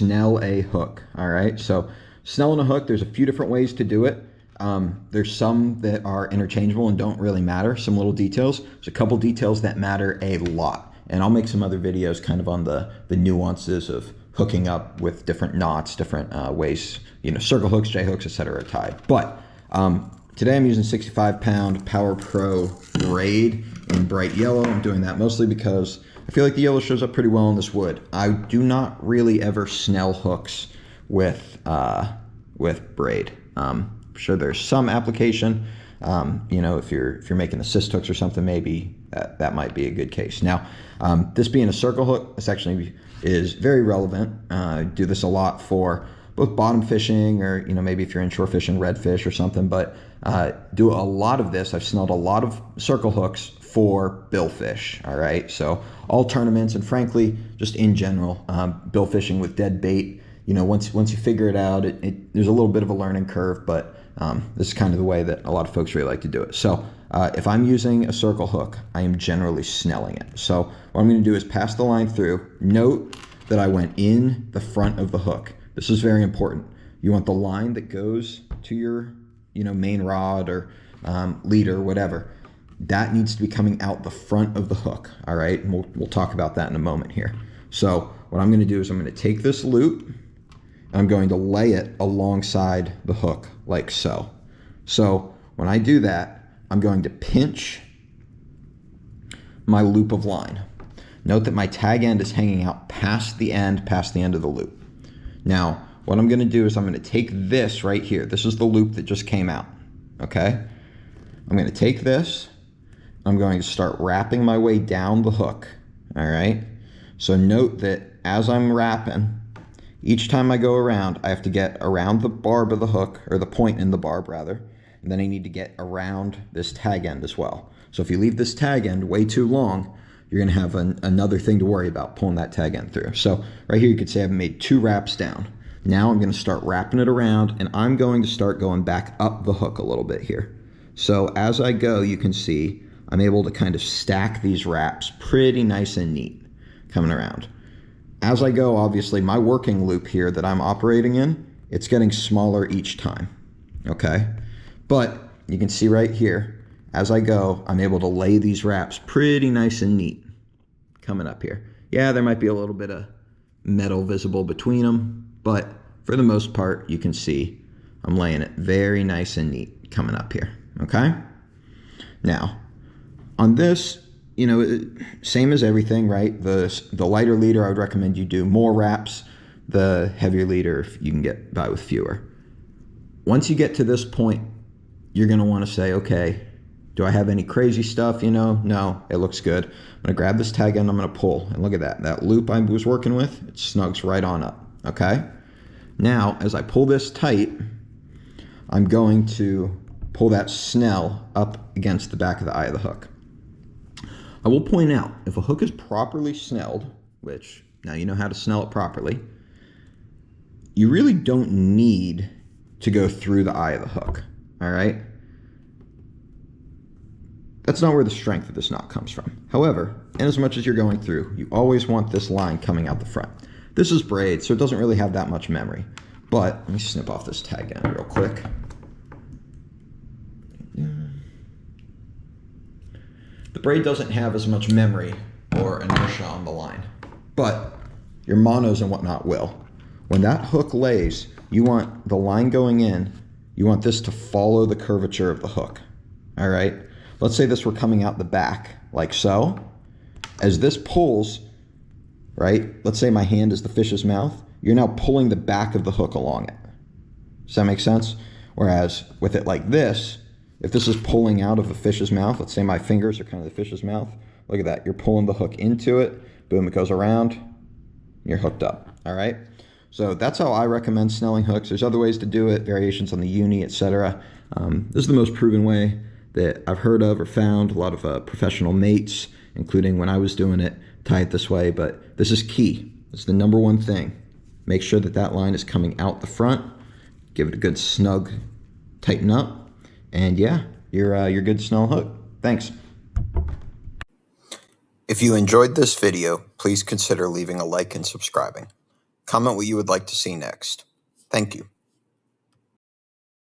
snell a hook. All right, so snelling a hook, there's a few different ways to do it. There's some that are interchangeable and don't really matter, some little details. There's a couple details that matter a lot. And I'll make some other videos kind of on the nuances of hooking up with different knots, different ways, circle hooks, J hooks, etc. are tied. But today I'm using 65-pound Power Pro braid in bright yellow. I'm doing that mostly because I feel like the yellow shows up pretty well in this wood. I do not really ever snell hooks with braid. Sure, there's some application. If you're making assist hooks or something, maybe that might be a good case. Now, this being a circle hook, this actually is very relevant. I do this a lot for both bottom fishing or, maybe if you're inshore fishing redfish or something, but do a lot of this. I've snelled a lot of circle hooks for billfish, all right? So all tournaments and frankly, just in general, bill fishing with dead bait, once you figure it out, there's a little bit of a learning curve, but this is kind of the way that a lot of folks really like to do it. So if I'm using a circle hook, I am generally snelling it. So what I'm going to do is pass the line through. Note that I went in the front of the hook. This is very important. You want the line that goes to your main rod or leader, whatever. That needs to be coming out the front of the hook, all right? And we'll talk about that in a moment here. So what I'm going to do is I'm going to take this loop, and I'm going to lay it alongside the hook like so. So when I do that, I'm going to pinch my loop of line. Note that my tag end is hanging out past the end of the loop. Now, what I'm going to do is I'm going to take this right here. This is the loop that just came out, okay? I'm going to take this. I'm going to start wrapping my way down the hook, all right? So note that as I'm wrapping, each time I go around, I have to get around the barb of the hook, or the point in the barb rather, and then I need to get around this tag end as well. So if you leave this tag end way too long, you're going to have another thing to worry about pulling that tag end through. So right here you could say I've made 2 wraps down. Now I'm going to start wrapping it around, and I'm going to start going back up the hook a little bit here. So as I go, you can see I'm able to kind of stack these wraps pretty nice and neat coming around. As I go, obviously, my working loop here that I'm operating in, it's getting smaller each time, okay? But you can see right here, as I go, I'm able to lay these wraps pretty nice and neat coming up here. Yeah, there might be a little bit of metal visible between them, but for the most part, you can see I'm laying it very nice and neat coming up here, okay? Now, on this, same as everything, right? The lighter leader, I would recommend you do more wraps. The heavier leader, you can get by with fewer. Once you get to this point, you're going to want to say, okay, do I have any crazy stuff? No, it looks good. I'm going to grab this tag end, I'm going to pull, and look at that. That loop I was working with, it snugs right on up, okay? Now, as I pull this tight, I'm going to pull that snell up against the back of the eye of the hook. I will point out, if a hook is properly snelled, which now you know how to snell it properly, you really don't need to go through the eye of the hook, all right? That's not where the strength of this knot comes from. However, in as much as you're going through, you always want this line coming out the front. This is braid, so it doesn't really have that much memory. But let me snip off this tag end real quick. The braid doesn't have as much memory or inertia on the line, but your monos and whatnot will. When that hook lays, you want the line going in, you want this to follow the curvature of the hook, all right? Let's say this were coming out the back, like so. As this pulls, right, let's say my hand is the fish's mouth, you're now pulling the back of the hook along it. Does that make sense? Whereas with it like this, if this is pulling out of a fish's mouth, let's say my fingers are kind of the fish's mouth, look at that. You're pulling the hook into it, boom, it goes around, you're hooked up, all right? So that's how I recommend snelling hooks. There's other ways to do it, variations on the uni, etc. This is the most proven way that I've heard of or found. A lot of professional mates, including when I was doing it, tie it this way, but this is key. It's the number one thing. Make sure that that line is coming out the front, give it a good snug tighten up, and yeah, you're good to snell a hook. Thanks. If you enjoyed this video, please consider leaving a like and subscribing. Comment what you would like to see next. Thank you.